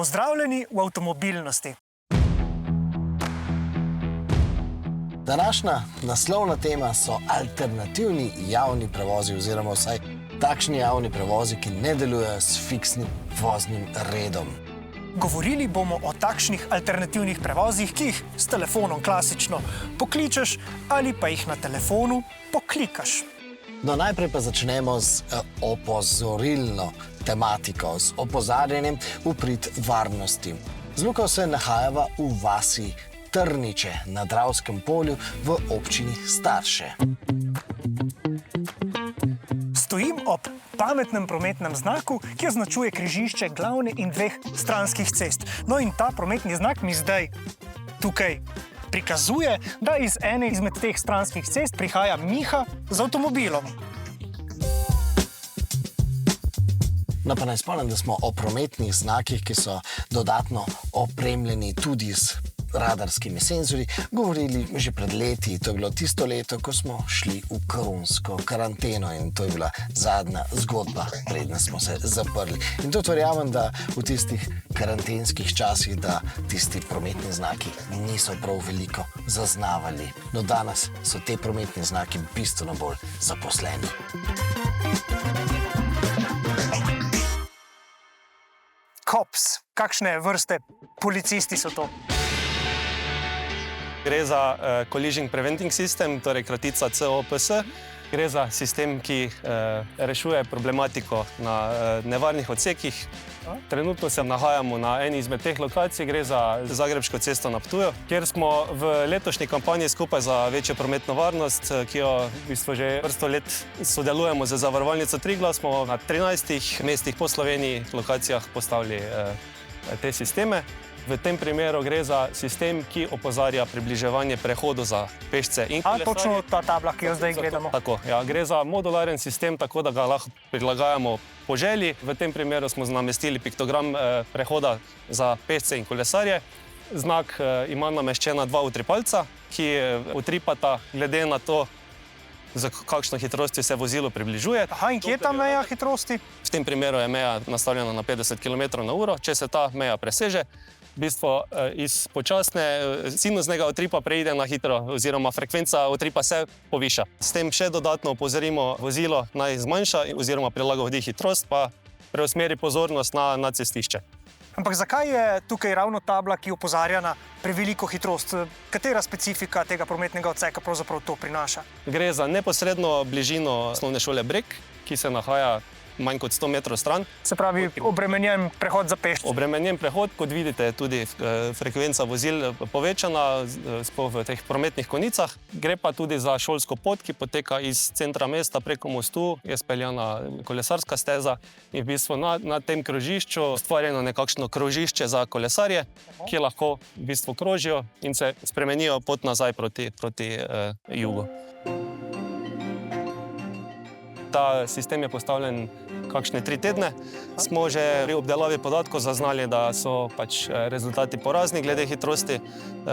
Pozdravljeni v avtomobilnosti. Današnja naslovna tema so alternativni javni prevozi oziroma vsaj takšni javni prevozi, ki ne delujejo s fiksnim voznim redom. Govorili bomo o takšnih alternativnih prevozih, ki jih s telefonom klasično pokličeš ali pa jih na telefonu poklikaš. No, najprej pa začnemo z opozorilno tematiko, z opozarjanjem v prid varnosti. Z Luko se nahajava v vasi Trniče na Dravskem polju v občini Starše. Stojim ob pametnem prometnem znaku, ki označuje križišče glavne in dveh stranskih cest. No in ta prometni znak mi zdaj tukaj prikazuje, da iz ene izmed teh stranskih cest prihaja Miha z avtomobilom. No, pa naj spomnim, da smo o prometnih znakih, ki so dodatno opremljeni tudi s radarskimi senzorji, govorili že pred leti. To je bilo tisto leto, ko smo šli v koronsko karanteno in to je bila zadnja zgodba, preden smo se zaprli. In to verjamem, da v tistih karantenskih časih, da tisti prometni znaki niso prav veliko zaznavali. No, danes so te prometni znaki bistveno bolj zaposleni. Cops, kakšne vrste policisti so to? Gre za Collision Preventing System, torej kratica COPS. Gre za sistem, ki rešuje problematiko na nevarnih odsekih. Trenutno se nahajamo na eni izmed teh lokacij, gre za Zagrebško cesto na Ptuju, kjer smo v letošnji kampanji skupaj za večjo prometno varnost, ki jo v bistvu že vrsto let sodelujemo z Zavarovalnico Triglav, smo na 13 mestih po Sloveniji lokacijah postavili te sisteme. V tem primeru gre za sistem, ki opozarja približevanje prehodu za pešce in kolesarje. Točno ta tabla, ki jo zdaj gledamo. Tako, ja, gre za modularen sistem, tako da ga lahko prilagajamo po želji. V tem primeru smo namestili piktogram prehoda za pešce in kolesarje. Znak ima nameščena dva utripalca, ki utripata glede na to, za kakšno hitrostjo se vozilo približuje. Aha, in kje je ta meja hitrosti? V tem primeru je meja nastavljena na 50 km/h. Če se ta meja preseže, v bistvu iz počasne sinuznega utripa preide na hitro oziroma frekvenca utripa se poviša. S tem še dodatno opozorimo vozilo naj zmanjša oziroma prilagodi hitrost, pa preusmeri pozornost na cestišče. Ampak zakaj je tukaj ravno tabla, ki opozarja na preveliko hitrost? Katera specifika tega prometnega odseka pravzaprav to prinaša? Gre za neposredno bližino osnovne šole Breg, ki se nahaja manj kot 100 metrov stran. Se pravi, obremenjen prehod za pešce. Obremenjen prehod, kot vidite, je tudi frekvenca vozil povečana v teh prometnih konicah. Gre pa tudi za šolsko pot, ki poteka iz centra mesta preko mostu, je speljana kolesarska steza in v bistvu na tem krožišču ustvarjeno nekakšno krožišče za kolesarje, ki lahko v bistvu krožijo in se spremenijo pot nazaj proti jugu. Ta sistem je postavljen kakšne 3 tedne. Smo že pri obdelavi podatkov zaznali, da so rezultati porazni glede hitrosti.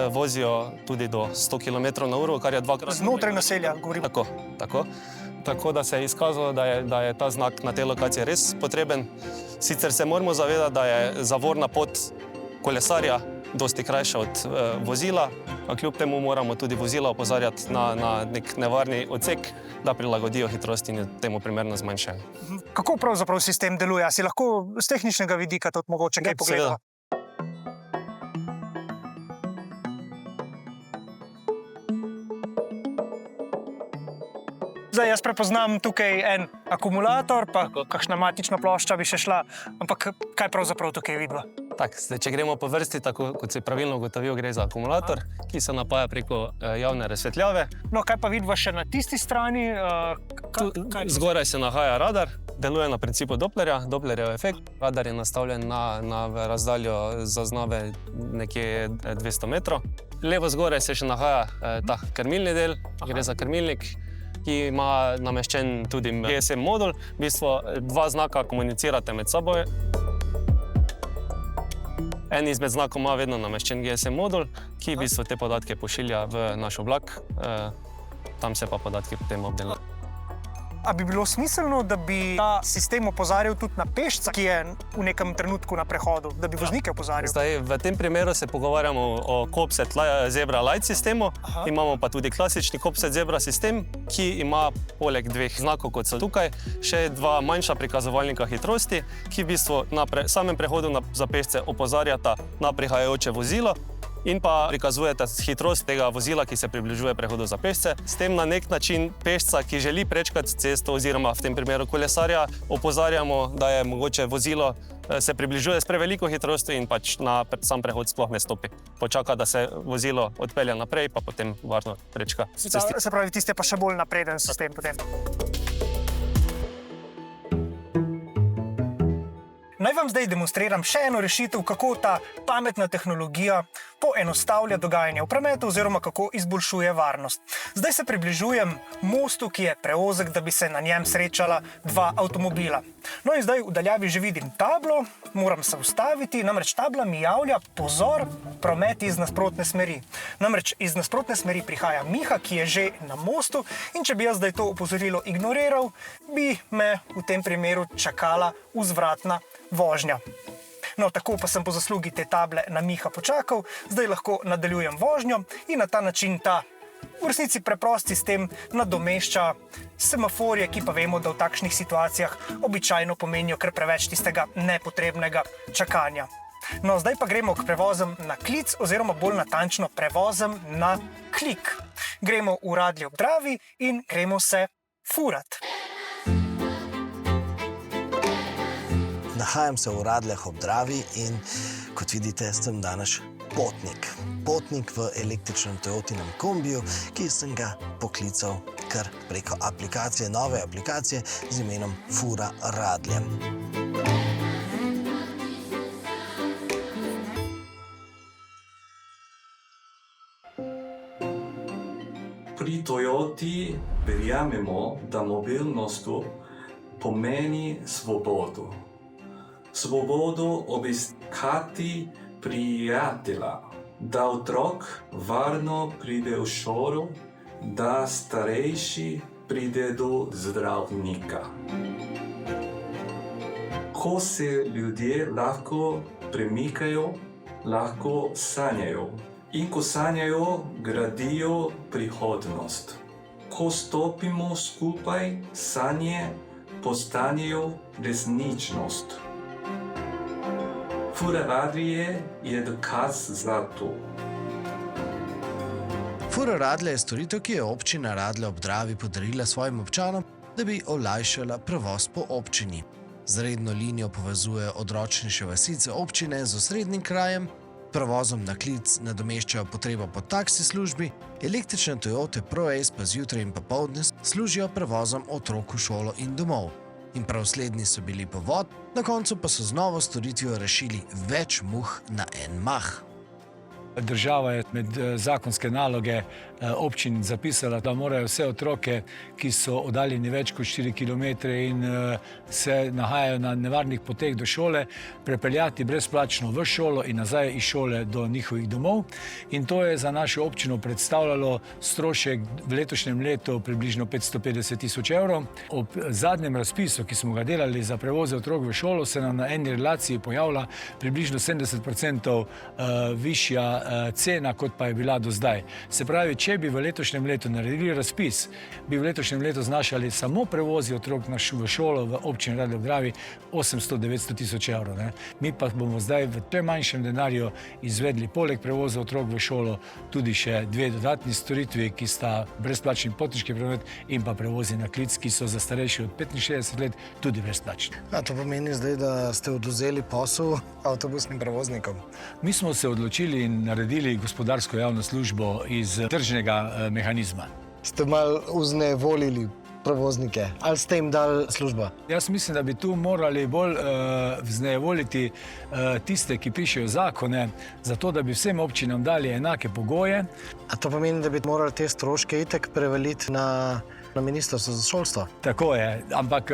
Vozijo tudi do 100 km/h, kar je dvakrat. Znotraj naselja govorimo. Tako da se je izkazalo, da je ta znak na tej lokaciji res potreben. Sicer se moramo zavedati, da je zavorna pot kolesarja dosti krajša od vozila, a kljub temu moramo tudi vozila opozarjati na nek nevarni odsek, da prilagodijo hitrost in temu primerno zmanjšajo. Kako pravzaprav sistem deluje? Si lahko z tehničnega vidika tudi mogoče kaj pogledamo? Zdaj, jaz prepoznam tukaj en akumulator, pa kakšna matična plošča bi še šla, ampak kaj pravzaprav tukaj vidva? Zdaj, če gremo po vrsti, tako kot se pravilno ugotovil, gre za akumulator, ki se napaja preko javne razsvetljave. No, kaj pa vidva še na tisti strani? Zgoraj se nahaja radar, deluje na principu Dopplerja, Dopplerjev efekt. Radar je nastavljen na razdaljo zaznave nekje 200 metrov. Levo zgoraj se še nahaja ta krmilni del, gre za krmilnik, ki ima nameščen tudi GSM modul. V bistvu dva znaka komunicirate med seboj. En izmed znakov ima vedno nameščen GSM modul, ki v bistvu te podatke pošilja v naš oblak. Tam se pa podatki potem obdelajo. A bi bilo smiselno, da bi ta sistem opozarjal tudi na pešca, ki je v nekem trenutku na prehodu, da bi voznike opozarjal? Zdaj, v tem primeru se pogovarjamo o Copset Zebra Light sistemu. Imamo pa tudi klasični Copset Zebra sistem, ki ima poleg dveh znakov, kot so tukaj, še dva manjša prikazovalnika hitrosti, ki v bistvu na samem prehodu za pešce opozarjata na prihajajoče vozilo in pa prikazujete hitrost tega vozila, ki se približuje prehodu za pešce. S tem na nek način pešca, ki želi prečkati cesto oziroma v tem primeru kolesarja, opozarjamo, da je mogoče vozilo se približuje s preveliko hitrostjo in pač na sam prehod sploh ne stopi. Počaka, da se vozilo odpelje naprej, pa potem varno prečka cesti. Se pravi, tiste pa še bolj napreden sistem potem. Naj vam zdaj demonstriram še eno rešitev, kako ta pametna tehnologija poenostavlja dogajanje v prometu oziroma kako izboljšuje varnost. Zdaj se približujem mostu, ki je preozek, da bi se na njem srečala dva avtomobila. No in zdaj v daljavi že vidim tablo, moram se ustaviti, namreč tabla mi javlja: pozor, promet iz nasprotne smeri. Namreč iz nasprotne smeri prihaja Miha, ki je že na mostu, in če bi jaz zdaj to opozorilo ignoriral, bi me v tem primeru čakala vzvratna vožnja. No, tako pa sem po zaslugi te table na Miha počakal, zdaj lahko nadaljujem vožnjo in na ta način ta v resnici preprost sistem nadomešča semaforje, ki pa vemo, da v takšnih situacijah običajno pomenijo kar preveč tistega nepotrebnega čakanja. No, zdaj pa gremo k prevozem na klic oziroma bolj natančno prevozem na klik. Gremo v Radlje ob Dravi in gremo se furat. Nahajam se v Radljah ob Dravi in kot vidite, sem danes potnik. Potnik v električnem Toyotinem kombiju, ki sem ga poklical kar preko aplikacije, nove aplikacije z imenom Fura Radlje. Pri Toyoti verjamemo, da mobilnost pomeni svobodo. Svobodo obiskati prijatelja, da otrok varno pride v šolo, da starejši pride do zdravnika. Ko se ljudje lahko premikajo, lahko sanjajo. In ko sanjajo, gradijo prihodnost. Ko stopimo skupaj, sanje postanejo resničnost. Fura Radlje je dokaz za to. Fura Radlje je storitev, ki je občina Radlje ob Dravi podarila svojim občanom, da bi olajšala prevoz po občini. Z redno linijo povezuje odročnejše vasice občine z osrednjim krajem, prevozom na klic nadomeščajo potrebo po taksi službi, električne Toyote Pro Ace pa zjutraj in popoldne služijo prevozom otrok v šolo in domov. In prav slednji so bili povod, na koncu pa so z novo storitvijo rešili več muh na en mah. Država je med zakonske naloge občin zapisala, da morajo vse otroke, ki so oddaljeni več kot 4 km in se nahajajo na nevarnih poteh do šole, prepeljati brezplačno v šolo in nazaj iz šole do njihovih domov. In to je za našo občino predstavljalo strošek v letošnjem letu približno 550 000 evrov. Ob zadnjem razpisu, ki smo ga delali za prevoze otrok v šolo, se nam na eni relaciji pojavila približno 70% višja cena, kot pa je bila do zdaj. Se pravi, če bi v letošnjem letu naredili razpis, bi v letošnjem letu znašali samo prevozi otrok v šolo v občini Radlje ob Dravi 800-900 000 evrov. Mi pa bomo zdaj v tem manjšem denarju izvedli poleg prevoza otrok v šolo tudi še dve dodatni storitvi, ki sta brezplačni potniški promet in pa prevozi na klic, ki so za starejši od 65 let tudi brezplačni. A to pomeni zdaj, da ste odvzeli posel avtobusnim prevoznikom? Mi smo se odločili in naredili gospodarsko javno službo iz tržnega mehanizma. Ste malo vznevolili prevoznike ali ste jim dali službo? Jaz mislim, da bi tu morali bolj vznevoliti tiste, ki pišejo zakone, zato da bi vsem občinam dali enake pogoje. A to pomeni, da bi morali te stroške itek prevaliti na Ministrstvo za šolstvo? Tako je, ampak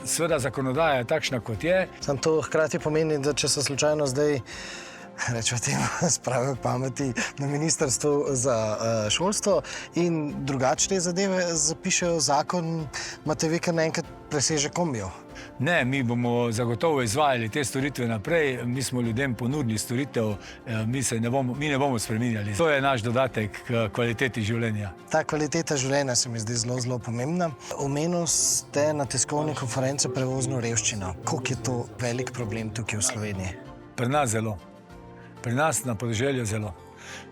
seveda zakonodaja je takšna, kot je. Sam to hkrati pomeni, da če se slučajno zdaj rečemo temu, spravijo k pameti na ministrstvu za šolstvo in drugačne zadeve zapišejo zakon, imate vi kar naenkrat presežek kombijev. Ne, mi bomo zagotovo izvajali te storitve naprej, mi smo ljudem ponudili storitev, mi ne bomo spreminjali. To je naš dodatek k kvaliteti življenja. Ta kvaliteta življenja se mi zdi zelo, zelo pomembna. Omenili ste na tiskovni konferenci prevozno revščino. Koliko je to velik problem tukaj v Sloveniji? Pri nas zelo. Pri nas na podeželju zelo.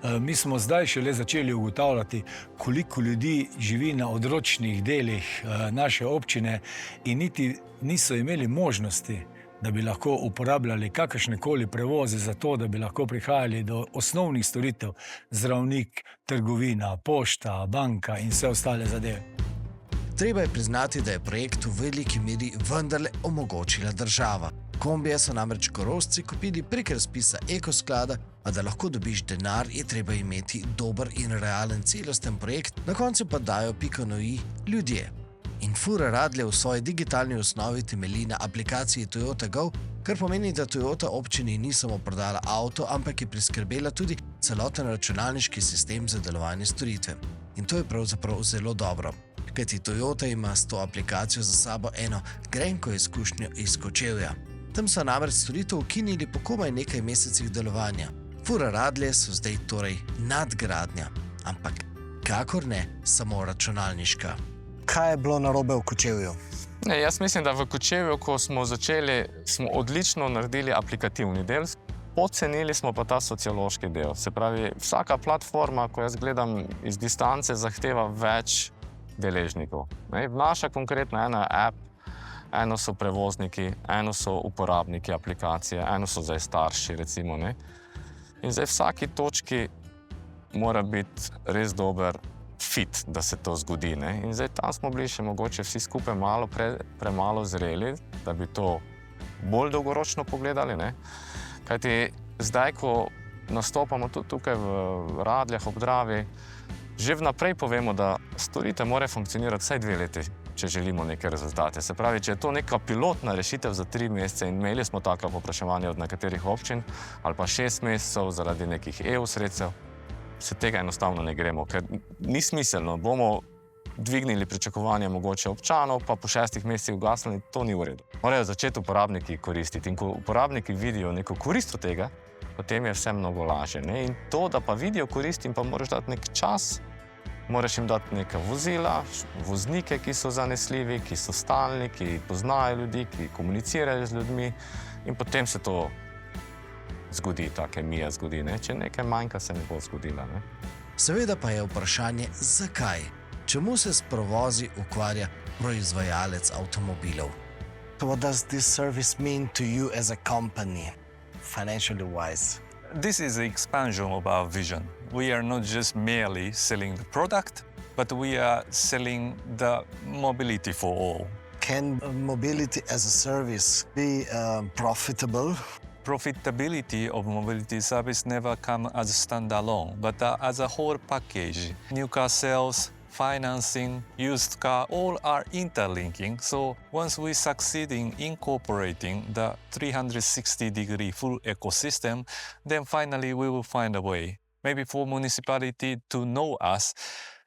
Mi smo zdaj šele začeli ugotavljati, koliko ljudi živi na odročnih delih naše občine in niti niso imeli možnosti, da bi lahko uporabljali kakršnekoli prevoze za to, da bi lahko prihajali do osnovnih storitev, zdravnik, trgovina, pošta, banka in vse ostale zadeve. Treba je priznati, da je projekt v veliki meri vendarle omogočila država. Kombije so namreč Korošci kupili prek razpisa Ekosklada, a da lahko dobiš denar, je treba imeti dober in realen celosten projekt, na koncu pa dajo piko na i ljudje. In Fura Radlje v svoji digitalni osnovi temelji na aplikaciji Toyota Go, kar pomeni, da Toyota občini ni samo prodala avto, ampak je priskrbela tudi celoten računalniški sistem za delovanje storitve. In to je pravzaprav zelo dobro. Kajti Toyota ima s to aplikacijo za sabo eno grenko izkušnjo iz Kočevja. Tam so namreč storitev ukinili po komaj nekaj mesecih delovanja. Fura Radlje so zdaj torej nadgradnja, ampak kakor ne samo računalniška. Kaj je bilo narobe v Kočevju? Ne, jaz mislim, da v Kočevju, ko smo začeli, smo odlično naredili aplikativni del, podcenili smo pa ta sociološki del. Se pravi, vsaka platforma, ko jaz gledam iz distance, zahteva več deležnikov. Naša konkretna ena app, eno so prevozniki, eno so uporabniki aplikacije, eno so zdaj starši, recimo. Ne? In zdaj v vsaki točki mora biti res dober fit, da se to zgodi. Ne? In zdaj tam smo bili še mogoče vsi skupaj malo premalo zreli, da bi to bolj dolgoročno pogledali. Ne? Kajti zdaj, ko nastopamo tudi tukaj v Radljah ob Dravi, že vnaprej povemo, da storitev mora funkcionirati vsaj 2 leti, če želimo neke rezultate. Se pravi, če je to neka pilotna rešitev za 3 mesece in imeli smo taka povpraševanja od nekaterih občin ali pa 6 mesecev zaradi nekih EU sredstev, se tega enostavno ne gremo, ker ni smiselno. Bomo dvignili pričakovanja mogoče občanov, pa po 6 mesecih ugasnili, to ni v redu. Morajo začeti uporabniki koristiti in ko uporabniki vidijo neko korist od tega, potem je vse mnogo lažje. Ne? In to, da pa vidijo korist in pa moraš dati nek čas, moraš jim dati neka vozila, voznike, ki so zanesljivi, ki so stalni, ki poznajo ljudi, ki komunicirajo z ljudmi in potem se to zgodi, ta kemija zgodi. Ne? Če nekaj manjka, se ne bo zgodila. Ne? Seveda pa je vprašanje, zakaj? Čemu se s prevozi ukvarja proizvajalec avtomobilov? What does this service mean to you as a company, financially wise? This is the expansion of our vision. We are not just merely selling the product, but we are selling the mobility for all. Can mobility as a service be profitable? Profitability of mobility service never come as a standalone, but as a whole package. New car sales, financing, used car, all are interlinking. So once we succeed in incorporating the 360-degree full ecosystem, then finally we will find a way. Maybe for municipality to know us,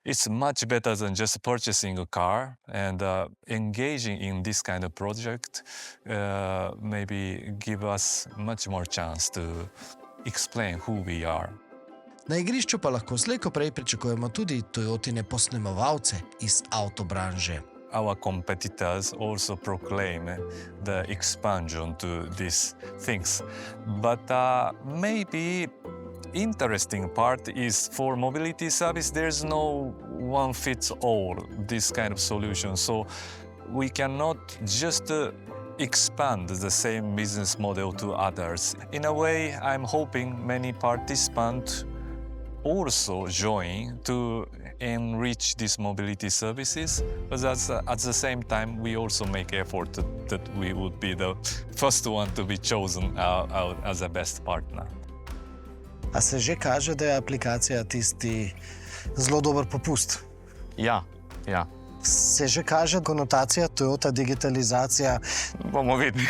it's much better than just purchasing a car and engaging in this kind of project. Maybe give us much more chance to explain who we are. Na igrišču pa lahko slej ko prej pričakujemo tudi Toyotine posnemovalce iz avtobranže. Our competitors also proclaim the expansion to these things. But maybe interesting part is for mobility service, there's no one fits all this kind of solution. So we cannot just expand the same business model to others. In a way, I'm hoping many participants also join to enrich these mobility services, but at the same time we also make effort that we would be the first one to be chosen out as a best partner. A se že kaže, da je aplikacija tisti zelo dober popust? Ja. Se že kaže konotacija Toyota digitalizacija? Bomo videli.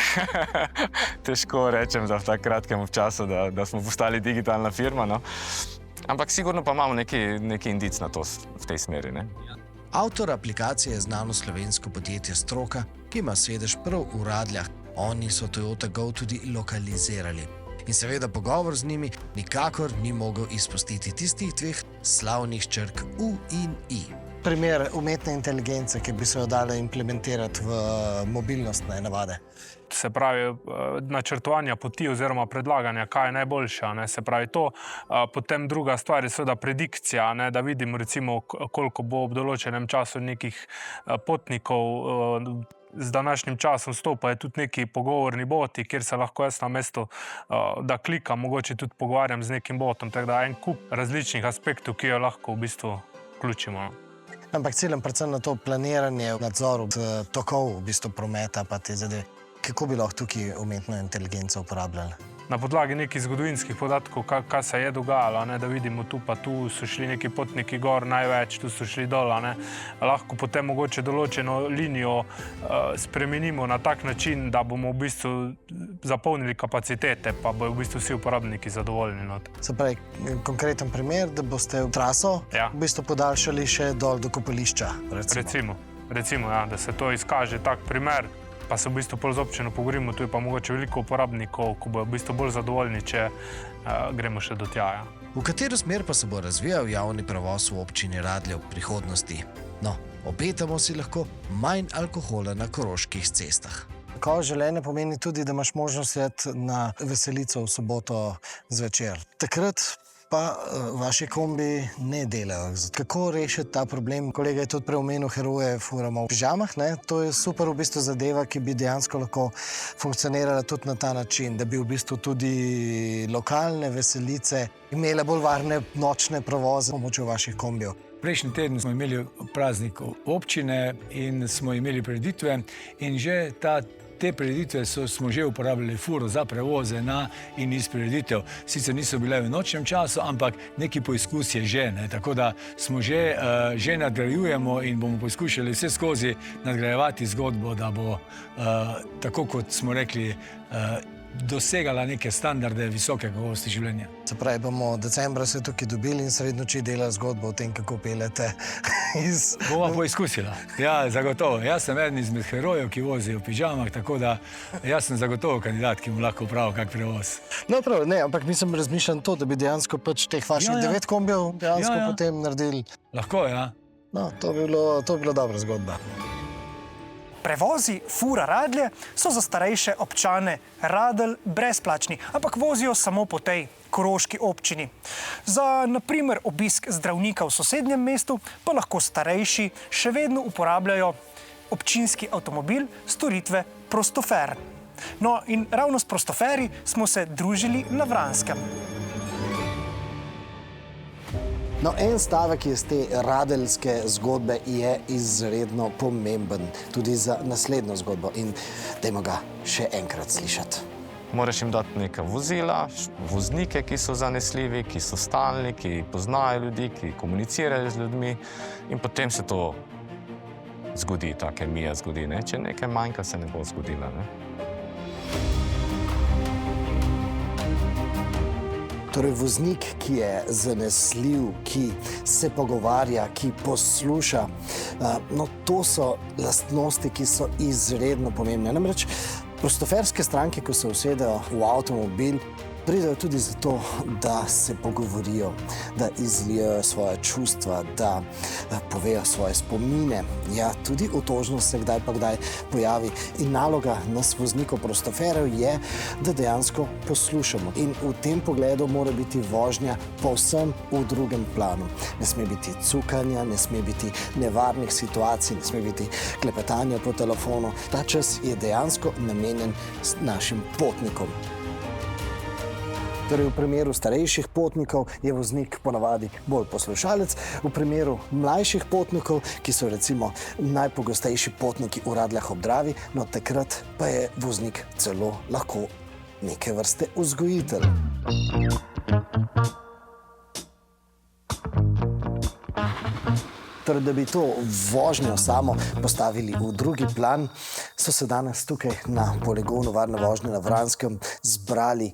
Težko rečem za v tak kratkem času, da smo postali digitalna firma, no. Ampak sigurno pa imamo neki indic na to v tej smeri, ne. Avtor aplikacije je znano slovensko podjetje Stroka, ki ima sedež prav v Radljah. Oni so Toyota Go tudi lokalizirali. In seveda pogovor z njimi nikakor ni mogel izpustiti tistih dveh slavnih črk U in I. Primer umetne inteligence, ki bi se jo dalo implementirati v mobilnostne navade. Se pravi, načrtovanja poti oziroma predlaganja, kaj je najboljše. Ne? Se pravi, to. Potem druga stvar je seveda predikcija, ne? Da vidimo, recimo, koliko bo ob določenem času nekih potnikov. Z današnjim časom vstopajo tudi neki pogovorni boti, kjer se lahko jaz na mesto, da klikam, mogoče tudi pogovarjam z nekim botom. Tako da en kup različnih aspektov, ki jo lahko v bistvu vključimo. Ampak ciljem predvsem na to planiranje, nadzoru tokov v bistvu prometa pa te zadeve. Kako bi lahko tukaj umetno inteligenco uporabljali? Na podlagi nekih zgodovinskih podatkov, kaj se je dogajalo, ne, da vidimo tu pa tu so šli neki potniki gor največ, tu so šli dol, ne. Lahko potem mogoče določeno linijo spremenimo na tak način, da bomo v bistvu zapolnili kapacitete, pa bojo v bistvu vsi uporabniki zadovoljni. No. Se pravi, konkreten primer, da boste traso v bistvu podaljšali še dol do kopališča, recimo. Recimo, ja, da se to izkaže tak primer, pa se v bistvu bolj z občino pogovorimo, tu je pa mogoče veliko uporabnikov, ko bojo v bistvu bolj zadovoljni, če gremo še do tja. Ja. V katero smer pa se bo razvijal javni prevoz v občini Radlje v prihodnosti? No, obetamo si lahko manj alkohola na koroških cestah. Ko želene pomeni tudi, da imaš možnost iti na veselico v soboto zvečer. Takrat pa vaši kombi ne delajo. Kako rešiti ta problem? Kolega je tudi preomenil heroje furamo v pižamah. Ne? To je super v bistvu zadeva, ki bi dejansko lahko funkcionirala tudi na ta način, da bi v bistvu tudi lokalne veselice imele bolj varne nočne prevoze s pomočjo vaših kombijev. Prejšnji teden smo imeli praznik občine in smo imeli prireditve in že te prireditve smo že uporabljali furo za prevoze na in iz prireditev. Sicer niso bile v nočnem času, ampak neki poizkus je že. Ne? Tako da smo že nadgrajujemo in bomo poskušali vse skozi nadgrajevati zgodbo, da bo, tako kot smo rekli, dosegala neke standarde visoke kakovosti življenja. Se pravi, bomo decembra se tukaj dobili in sredi noči delali zgodbo o tem, kako peljete iz... Bova poizkusila. Ja, zagotovo. Jaz sem eden izmed herojev, ki vozijo v pižamah, tako da jaz sem zagotovo kandidat, ki mu lahko upravil kak prevoz. No prav, ne, ampak mislim razmišljam to, da bi dejansko pač teh vaših 9 kombijev dejansko potem naredili. Lahko, ja. No, to bi bilo dobra zgodba. Prevozi Fura Radlje so za starejše občane Radelj brezplačni, ampak vozijo samo po tej koroški občini. Za, na primer, obisk zdravnika v sosednjem mestu pa lahko starejši še vedno uporabljajo občinski avtomobil storitve Prostofer. No in ravno s Prostoferji smo se družili na Vranskem. No, en stavek iz te radeljske zgodbe je izredno pomemben tudi za naslednjo zgodbo in dajmo ga še enkrat slišati. Moraš jim dati neka vozila, voznike, ki so zanesljivi, ki so stalni, ki poznajo ljudi, ki komunicirajo z ljudmi in potem se to zgodi, ta kemija zgodi. Ne? Če nekaj manjka, se ne bo zgodila. Ne? Torej, voznik, ki je zanesljiv, ki se pogovarja, ki posluša, no, to so lastnosti, ki so izredno pomembne. Namreč prostoferske stranke, ko se usedejo v avtomobil, pridejo tudi zato, da se pogovorijo, da izlijajo svoje čustva, da povejo svoje spomine. Ja, tudi otožnost se kdaj pa kdaj pojavi. In naloga nas voznikov prostoferjev je, da dejansko poslušamo. In v tem pogledu mora biti vožnja povsem v drugem planu. Ne sme biti cukanja, ne sme biti nevarnih situacij, ne sme biti klepetanja po telefonu. Ta čas je dejansko namenjen našim potnikom. Torej, v primeru starejših potnikov je voznik ponavadi bolj poslušalec, v primeru mlajših potnikov, ki so recimo najpogostejši potniki v Radljah ob Dravi, no takrat pa je voznik celo lahko neke vrste vzgojitelj. Torej, da bi to vožnjo samo postavili v drugi plan, so se danes tukaj na poligonu varne vožnje na Vranskem zbrali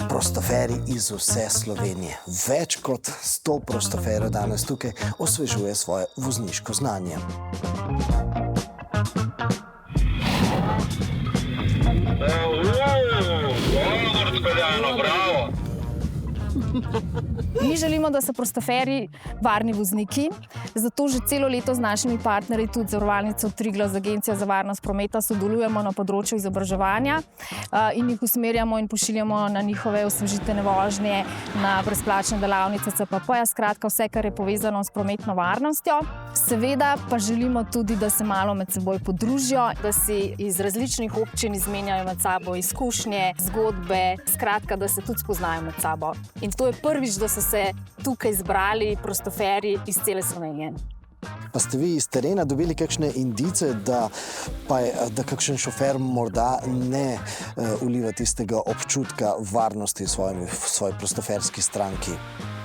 prostoferi iz vse Slovenije. Več kot 100 prostoferov danes tukaj osvežuje svoje vozniško znanje. Mi želimo, da so prostoferji varni vozniki, zato že celo leto z našimi partnerji, tudi Zavarovalnico Triglav, z Agencijo za varnost prometa, sodelujemo na področju izobraževanja in jih usmerjamo in pošiljamo na njihove osvežitvene vožnje, na brezplačne delavnice CPP-ja, skratka vse, kar je povezano s prometno varnostjo. Seveda pa želimo tudi, da se malo med seboj podružijo, da si iz različnih občin izmenjajo med sabo izkušnje, zgodbe, skratka, da se tudi spoznajo med sabo. In to je prvič, da so se tukaj zbrali prostoferji iz cele Slovenije. Pa ste vi iz terena dobili kakšne indice, da kakšen šofer morda ne vliva tistega občutka varnosti v svoji prostoferski stranki?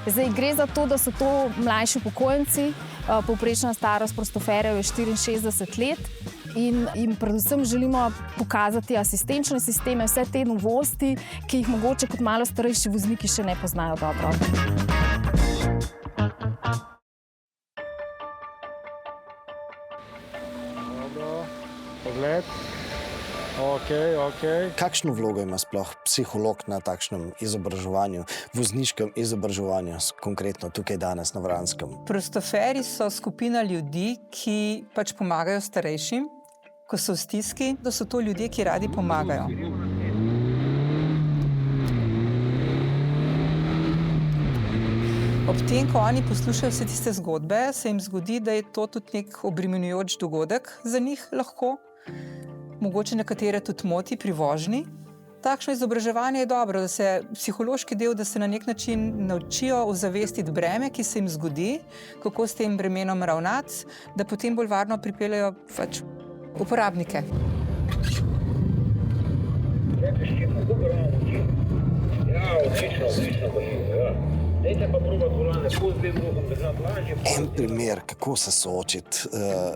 Zdaj gre za to, da so to mlajši upokojenci, povprečna starost prostoferjev je 64 let in jim predvsem želimo pokazati asistenčne sisteme, vse te novosti, ki jih mogoče kot malo starejši vozniki še ne poznajo dobro. Pogled. Ok. Kakšno vlogo ima sploh psiholog na takšnem izobraževanju, vozniškem izobraževanju, konkretno tukaj danes na Vranskem? Prostoferji so skupina ljudi, ki pač pomagajo starejšim, ko so v stiski, da so to ljudje, ki radi pomagajo. Ob tem, ko oni poslušajo vse tiste zgodbe, se jim zgodi, da je to tudi nek obremenjujoč dogodek za njih lahko. Mogoče nekatere tudi moti pri vožnji. Takšno izobraževanje je dobro, da se psihološki del, da se na nek način naučijo ozavestiti breme, ki se jim zgodi, kako s tem bremenom ravnati, da potem bolj varno pripeljejo uporabnike. En primer, kako se soočiti,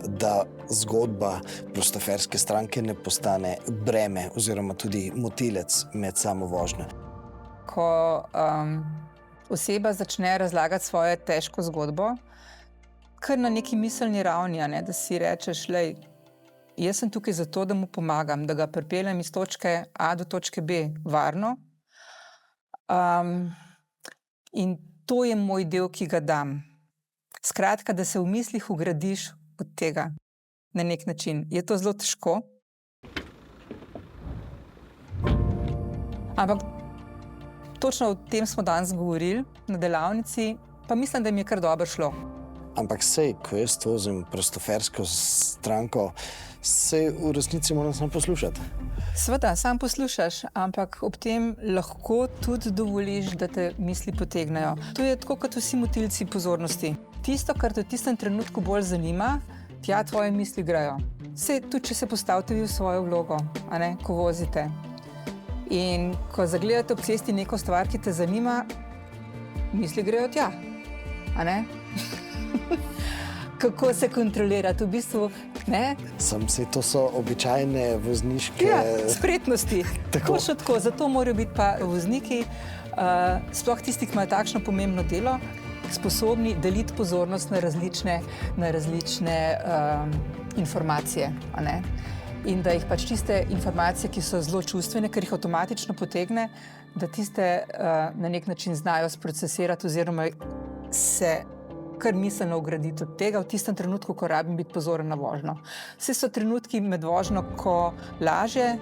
da zgodba prostoferske stranke ne postane breme oziroma tudi motilec med samo vožnjo. Ko oseba začne razlagati svojo težko zgodbo, kar na neki miselni ravni, da si rečeš, lej, jaz sem tukaj zato, da mu pomagam, da ga pripeljem iz točke A do točke B varno. In to je moj del, ki ga dam. Skratka, da se v mislih ugradiš od tega na nek način. Je to zelo težko. Ampak točno o tem smo danes govorili na delavnici, pa mislim, da mi je kar dobro šlo. Ampak sej, ko jaz vozim prostofersko stranko, se v resnici moram samo poslušati. Sveda, sam poslušaš, ampak ob tem lahko tudi dovoliš, da te misli potegnejo. To je tako kot vsi motilci pozornosti. Tisto, kar te v tistem trenutku bolj zanima, tja tvoje misli grejo. Sej tudi, če se postavite vi v svojo vlogo, ko vozite. In ko zagledate ob cesti neko stvar, ki te zanima, misli grejo tja. Kako se kontrolirati, v bistvu, ne? To so običajne vozniške... spretnosti. Točno tako, zato morajo biti pa vozniki, sploh tisti, ki imajo takšno pomembno delo, sposobni deliti pozornost na različne informacije, In da jih pač tiste informacije, ki so zelo čustvene, ker jih avtomatično potegne, da tiste na nek način znajo sprocesirati oziroma se kar miselno ugraditi od tega v tistem trenutku, ko rabim biti pozoren na vožnjo. Vse so trenutki med vožnjo, ko laže,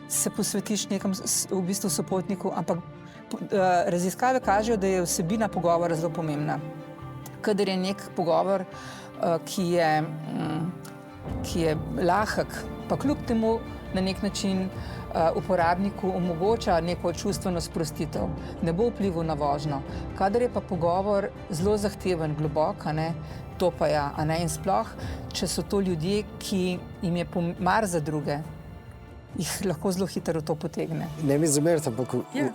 se posvetiš nekam v bistvu sopotniku, ampak raziskave kažejo, da je vsebina pogovora zelo pomembna. Kadar je nek pogovor, ki je lahek, pa kljub temu na nek način uporabniku omogoča neko čustveno sprostitev, ne bo vplival na vožnjo. Kadar je pa pogovor zelo zahteven, globok, to pa in sploh, če so to ljudje, ki jim je mar za druge, jih lahko zelo hitro v to potegne. Ne mi zamerite, ampak Ja.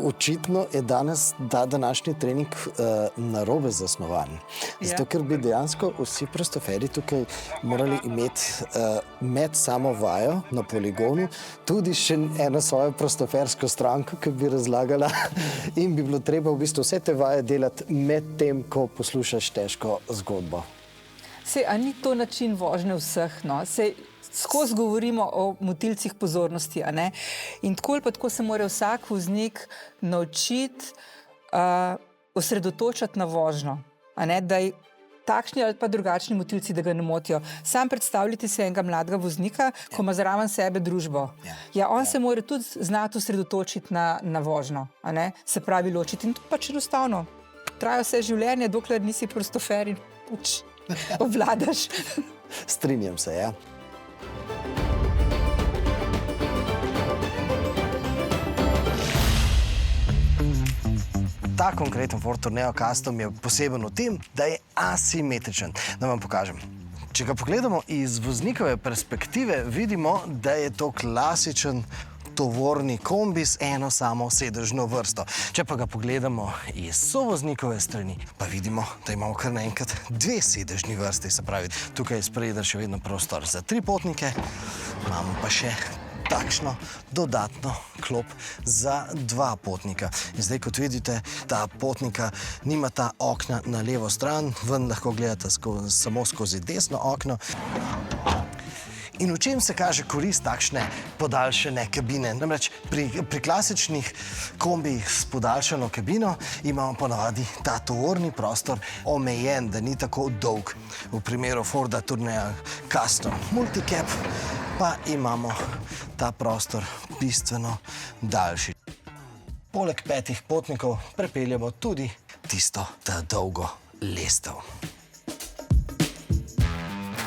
očitno je danes ta današnji trening narobe zasnovan. Zato, ker bi dejansko vsi prostoferi tukaj morali imeti med samo vajo na poligonu tudi še eno svojo prostofersko stranko, ki bi razlagala in bi bilo treba v bistvu vse te vaje delati med tem, ko poslušaš težko zgodbo. Sej, a ni to način vožnje vseh, no? Sej, skozi govorimo o motilcih pozornosti, a ne? In tako ali pa tako se mora vsak voznik naučiti osredotočati na vožnjo, a ne? Da je takšni ali pa drugačni motilci, da ga ne motijo. Sam predstavljajte si enega mladega voznika, ko ima zraven sebe družbo. Ja, on se mora tudi znati osredotočiti na vožnjo, a ne? Se pravi ločiti. In to pač enostavno. Traja vse življenje, dokler nisi prostofer in pač obvladaš. Strinjam se, ja. Ta konkreten Ford Tourneo Custom je poseben v tem, da je asimetričen. Da vam pokažem. Če ga pogledamo iz voznikove perspektive, vidimo, da je to klasičen tovorni kombi z eno samo sedežno vrsto. Če pa ga pogledamo iz sovoznikove strani, pa vidimo, da imamo kar naenkrat dve sedežni vrsti. Se pravi, tukaj je spredaj še vedno prostor za 3 potnike, imamo pa še takšno dodatno klop za 2 potnika. In zdaj, kot vidite, ta potnika nima ta okna na levo stran, ven lahko gledate samo skozi desno okno. In v čem se kaže korist takšne podaljšane kabine? Namreč pri klasičnih kombijih s podaljšano kabino imamo ponavadi ta tovorni prostor omejen, da ni tako dolg. V primeru Forda Tourneo Custom Multicab pa imamo ta prostor bistveno daljši. Poleg 5 potnikov prepeljemo tudi tisto dolgo lestev.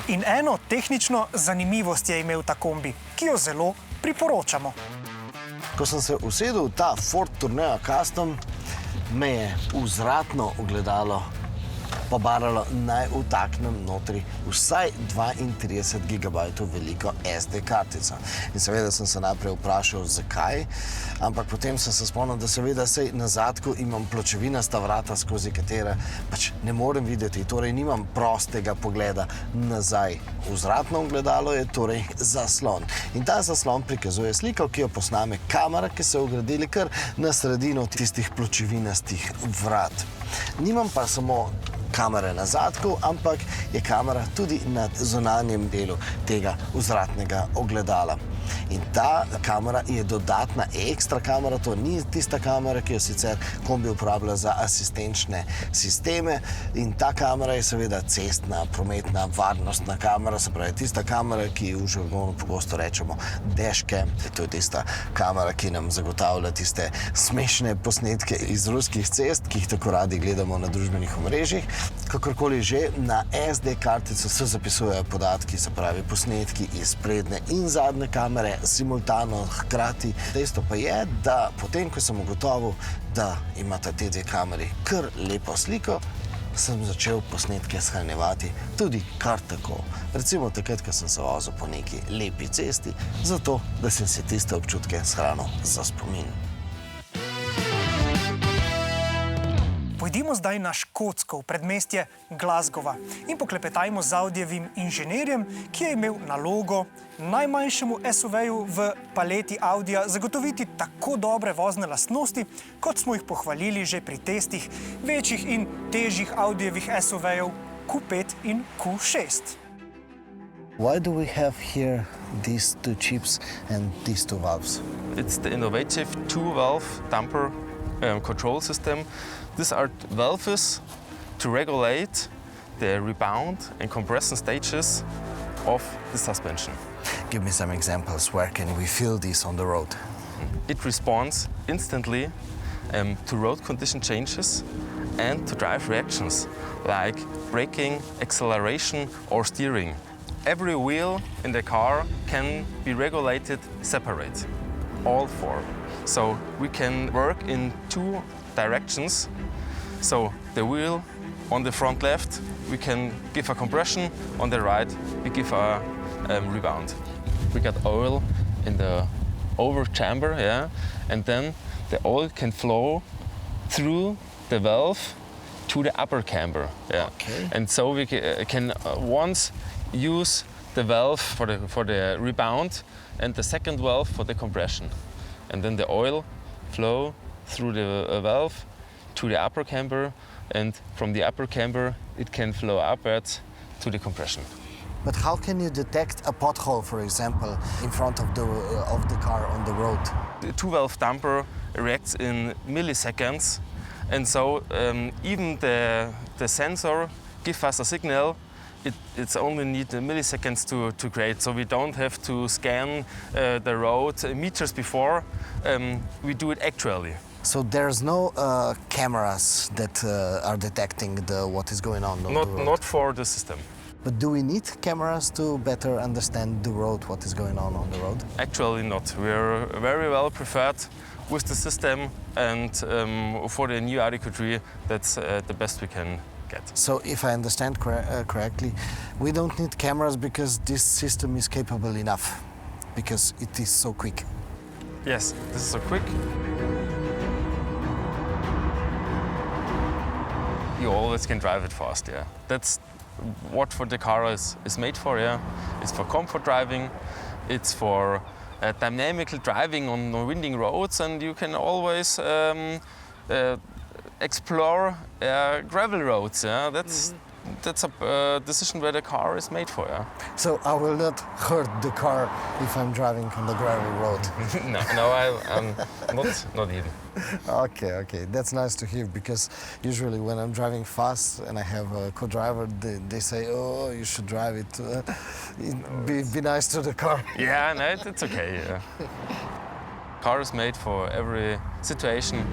In eno tehnično zanimivost je imel ta kombi, ki jo zelo priporočamo. Ko sem se usedel v ta Ford Tourneo Custom, me je vzvratno ogledalo pobaralo, naj vtaknem notri vsaj 32 GB veliko SD kartico. In seveda sem se najprej vprašal, zakaj, ampak potem sem se spomnil, da seveda sej na zadku imam pločevinasta vrata, skozi katere pač ne morem videti, torej nimam prostega pogleda nazaj. Vzvratno ogledalo je torej zaslon. In ta zaslon prikazuje sliko, ki jo posname kamera, ki so jo vgradili kar na sredino tistih pločevinastih vrat. Nimam pa samo kamere na zadku, ampak je kamera tudi na zunanjem delu tega vzvratnega ogledala. In ta kamera je dodatna ekstra kamera, to ni tista kamera, ki jo sicer kombi uporablja za asistenčne sisteme. In ta kamera je seveda cestna, prometna, varnostna kamera, se pravi tista kamera, ki v žargonu pogosto rečemo dashcam. To je tista kamera, ki nam zagotavlja tiste smešne posnetke iz ruskih cest, ki jih tako radi gledamo na družbenih omrežjih. Kakorkoli že, na SD kartico se zapisujejo podatki, se pravi posnetki iz prednje in zadnje kamere, simultano, hkrati. Dejstvo pa je, da potem, ko sem ugotovil, da imata te 2 kameri kar lepo sliko, sem začel posnetke shranjevati tudi kar tako. Recimo takrat, ko sem se vozil po neki lepi cesti, zato, da sem si tiste občutke shranil za spomin. Pojdimo zdaj na Škotsko, v predmestje Glasgowa in poklepetajmo z Audijevim inženirjem, ki je imel nalogo najmanjšemu SUV-ju v paleti Audija zagotoviti tako dobre vozne lastnosti, kot smo jih pohvalili že pri testih večjih in težjih Audijevih SUV-jev Q5 in Q6. Why do we have here these 2 chips and these 2 valves? It's the innovative 2-valve damper control system. These are valves to regulate the rebound and compression stages of the suspension. Give me some examples. Where can we feel this on the road? It responds instantly to road condition changes and to drive reactions like braking, acceleration or steering. Every wheel in the car can be regulated separate, all 4. So we can work in 2 directions. So the wheel on the front left, we can give a compression, on the right, we give a rebound. We got oil in the over chamber, yeah, and then the oil can flow through the valve to the upper chamber, yeah. Okay. And so we can once use the valve for the rebound and the second valve for the compression, and then the oil flow through the valve to the upper chamber, and from the upper chamber it can flow upwards to the compression. But how can you detect a pothole, for example, in front of the car on the road? The two-valve damper reacts in milliseconds, and so even the sensor gives us a signal. It's only need milliseconds to create, so we don't have to scan the road meters before. We do it actually. So there's no cameras that are detecting what is going on the road? Not for the system. But do we need cameras to better understand the road, what is going on the road? Actually not. We're very well prepared with the system, and for the new Audi Q3, that's the best we can get. So if I understand correctly, we don't need cameras because this system is capable enough, because it is so quick. Yes, this is so quick. You always can drive it fast, yeah. That's what for the car is made for, yeah. It's for comfort driving, it's for dynamical driving on winding roads, and you can always explore gravel roads, yeah. That's a decision where the car is made for, yeah. So I will not hurt the car if I'm driving on the gravel road? No, I'm not even. Okay, that's nice to hear, because usually when I'm driving fast and I have a co-driver, they say, oh, you should drive it. Be nice to the car. Yeah, no, it's okay, yeah. Car is made for every situation.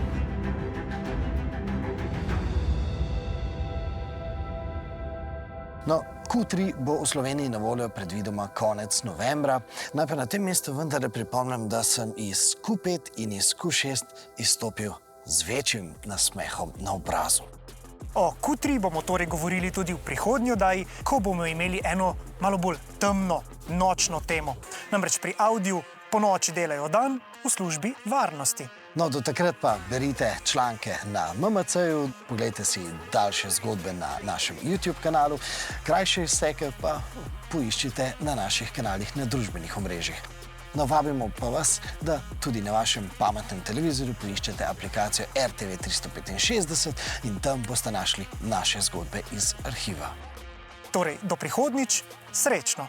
No, Q3 bo v Sloveniji na voljo predvidoma konec novembra. Naj pa na tem mestu vendarle pripomnim, da sem iz Q5 in iz Q6 izstopil z večjim nasmehom na obrazu. O Q3 bomo torej govorili tudi v prihodnji oddaji, ko bomo imeli eno malo bolj temno, nočno temo. Namreč pri Audiju ponoči delajo dan v službi varnosti. No, do takrat pa berite članke na MMC-ju, poglejte si daljše zgodbe na našem YouTube kanalu, krajše izseke pa poiščite na naših kanalih na družbenih omrežjih. No, vabimo pa vas, da tudi na vašem pametnem televizorju poiščete aplikacijo RTV 365 in tam boste našli naše zgodbe iz arhiva. Torej, do prihodnjič, srečno!